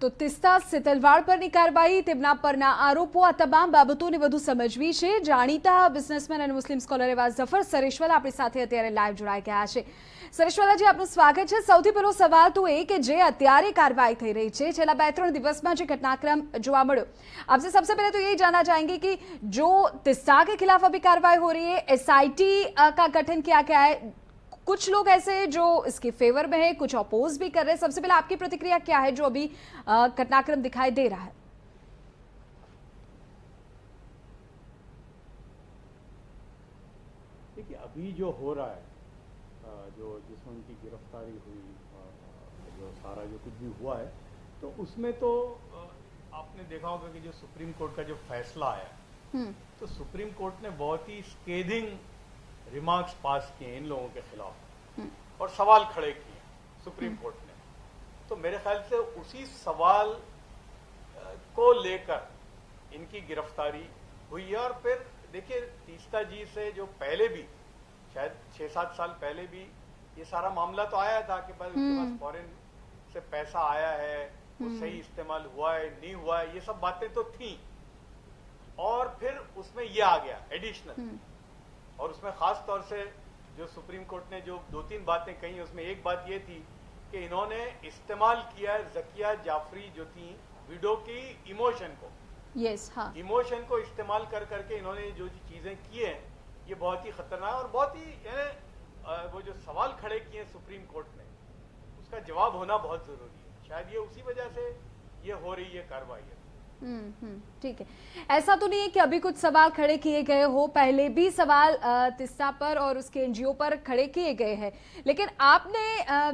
તો તિસ્તા સિતલવાડ પરની કાર્યવાહી, તેમના પરના આરોપો, આ તમામ બાબતોને વધુ સમજવી છે। જાણીતા બિઝનેસમેન અને મુસ્લિમ સ્કોલર એવા ઝફર સરેશવાલા આપણી સાથે અત્યારે લાઈવ જોડાઈ ગયા છે। સરેશવાલાજી, આપનું સ્વાગત છે। સૌથી પહેલો સવાલ તો એ કે જે અત્યારે કાર્યવાહી થઈ રહી છે, છેલ્લા 2-3 દિવસમાં જે घटनाक्रम જોવા મળ્યો, आपसे सबसे पहले तो यही जानना चाहेंगे कि जो तिस्ता के खिलाफ अभी कार्रवाई हो रही है, एसआईटी का गठन किया गया है, कुछ लोग ऐसे हैं जो इसके फेवर में है, कुछ अपोज भी कर रहे हैं। सबसे पहले आपकी प्रतिक्रिया क्या है जो अभी घटनाक्रम दिखाई दे रहा है? देखिए, अभी जो हो रहा है, जो जिसमें उनकी गिरफ्तारी हुई, जो सारा जो कुछ भी हुआ है, तो उसमें तो आपने देखा होगा कि जो सुप्रीम कोर्ट का जो फैसला आया, तो सुप्रीम कोर्ट ने बहुत ही स्केदिंग रिमार्क्स पास किए इन लोगों के खिलाफ और सवाल खड़े किए सुप्रीम कोर्ट ने। तो मेरे ख्याल से उसी सवाल को लेकर इनकी गिरफ्तारी हुई है। और फिर देखिए, तीस्ता जी से जो पहले भी शायद 6-7 साल पहले भी ये सारा मामला तो आया था कि उनके पास फॉरेन से पैसा आया है, वो सही इस्तेमाल हुआ है नहीं हुआ है, ये सब बातें तो थी। और फिर उसमें ये आ गया एडिशनल, और उसमें खास तौर से जो सुप्रीम कोर्ट ने जो 2-3 बातें कही, उसमें एक बात ये थी कि इन्होंने इस्तेमाल किया ज़किया जाफरी जो थी विडो की इमोशन को, हाँ। इमोशन को इस्तेमाल कर करके इन्होंने जो चीजें की हैं, ये बहुत ही खतरनाक और बहुत ही वो जो सवाल खड़े किए सुप्रीम कोर्ट ने, उसका जवाब होना बहुत जरूरी है। शायद ये उसी वजह से ये हो रही है कार्रवाई। ठीक है, ऐसा तो नहीं है कि अभी कुछ सवाल खड़े किए गए हो, पहले भी सवाल तिस्ता पर और उसके एनजीओ पर खड़े किए गए हैं। लेकिन आपने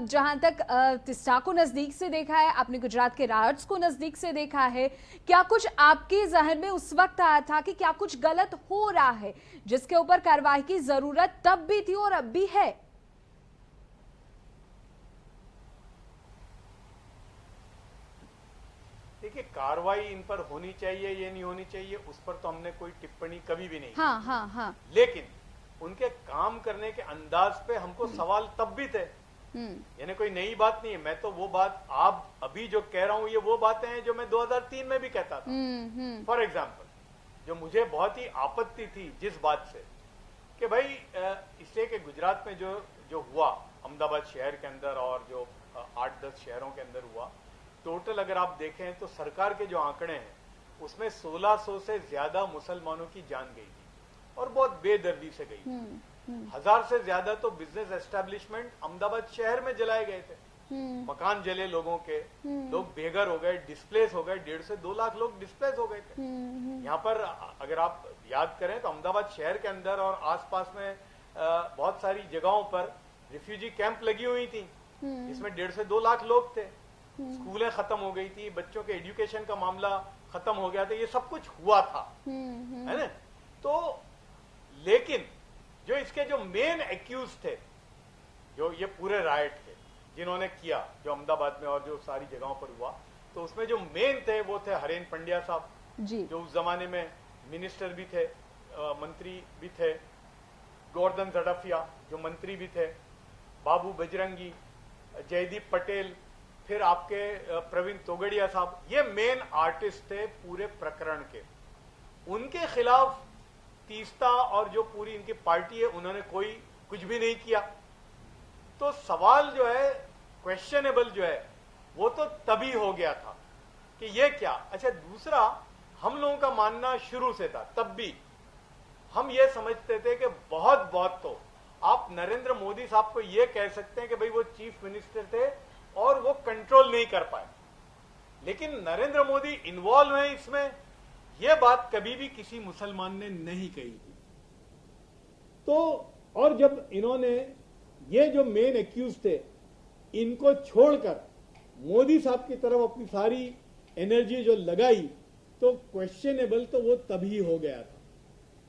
जहां तक तिस्ता को नजदीक से देखा है, आपने गुजरात के राइट्स को नजदीक से देखा है, क्या कुछ आपके जहन में उस वक्त आया था कि क्या कुछ गलत हो रहा है जिसके ऊपर कार्रवाई की जरूरत तब भी थी और अब भी है? देखिए, कार्रवाई इन पर होनी चाहिए ये नहीं होनी चाहिए, उस पर तो हमने कोई टिप्पणी कभी भी नहीं की। लेकिन उनके काम करने के अंदाज पे हमको सवाल तब भी थे, यानी कोई नई बात नहीं है। मैं तो वो बात आप अभी जो कह रहा हूं, ये वो बातें हैं जो मैं 2003 में भी कहता था। फॉर एग्जाम्पल, जो मुझे बहुत ही आपत्ति थी जिस बात से कि भाई इससे कि गुजरात में जो हुआ अहमदाबाद शहर के अंदर और जो 8-10 शहरों के अंदर हुआ, टोटल अगर आप देखें तो सरकार के जो आंकड़े हैं उसमें 1600 से ज्यादा मुसलमानों की जान गई थी और बहुत बेदर्दी से गई। 1000 से ज्यादा तो बिजनेस एस्टेब्लिशमेंट अहमदाबाद शहर में जलाए गए थे, मकान जले लोगों के, लोग बेघर हो गए, डिस्प्लेस हो गए, 1.5 से 2 लाख लोग डिस्प्लेस हो गए थे। यहाँ पर अगर आप याद करें तो अहमदाबाद शहर के अंदर और आसपास में बहुत सारी जगहों पर रिफ्यूजी कैंप लगी हुई थी, इसमें 1.5 से 2 लाख लोग थे। स्कूलें खत्म हो गई थी, बच्चों के एजुकेशन का मामला खत्म हो गया था, ये सब कुछ हुआ था, है ना। तो लेकिन जो इसके जो मेन एक्यूज थे, जो ये पूरे राइट के जिन्होंने किया, जो अहमदाबाद में और जो सारी जगहों पर हुआ, तो उसमें जो मेन थे वो थे हरेन पंड्या साहब, जो उस जमाने में मिनिस्टर भी थे, मंत्री भी थे, गोवर्धन झड़फिया जो मंत्री भी थे, बाबू बजरंगी, जयदीप पटेल, फिर आपके प्रवीण तोगड़िया साहब, ये मेन आर्टिस्ट थे पूरे प्रकरण के। उनके खिलाफ तीस्ता और जो पूरी इनकी पार्टी है, उन्होंने कोई कुछ भी नहीं किया। तो सवाल जो है, क्वेश्चनेबल जो है, वो तो तभी हो गया था कि ये क्या। अच्छा, दूसरा, हम लोगों का मानना शुरू से था, तब भी हम ये समझते थे कि बहुत तो आप नरेंद्र मोदी साहब को ये कह सकते हैं कि भाई वो चीफ मिनिस्टर थे और वो कंट्रोल नहीं कर पाए, लेकिन नरेंद्र मोदी इन्वॉल्व है इसमें, यह बात कभी भी किसी मुसलमान ने नहीं कही थी। तो और जब इन्होंने ये जो मेन एक्यूज थे, इनको छोड़कर मोदी साहब की तरफ अपनी सारी एनर्जी जो लगाई, तो क्वेश्चनेबल तो वो तभी हो गया था।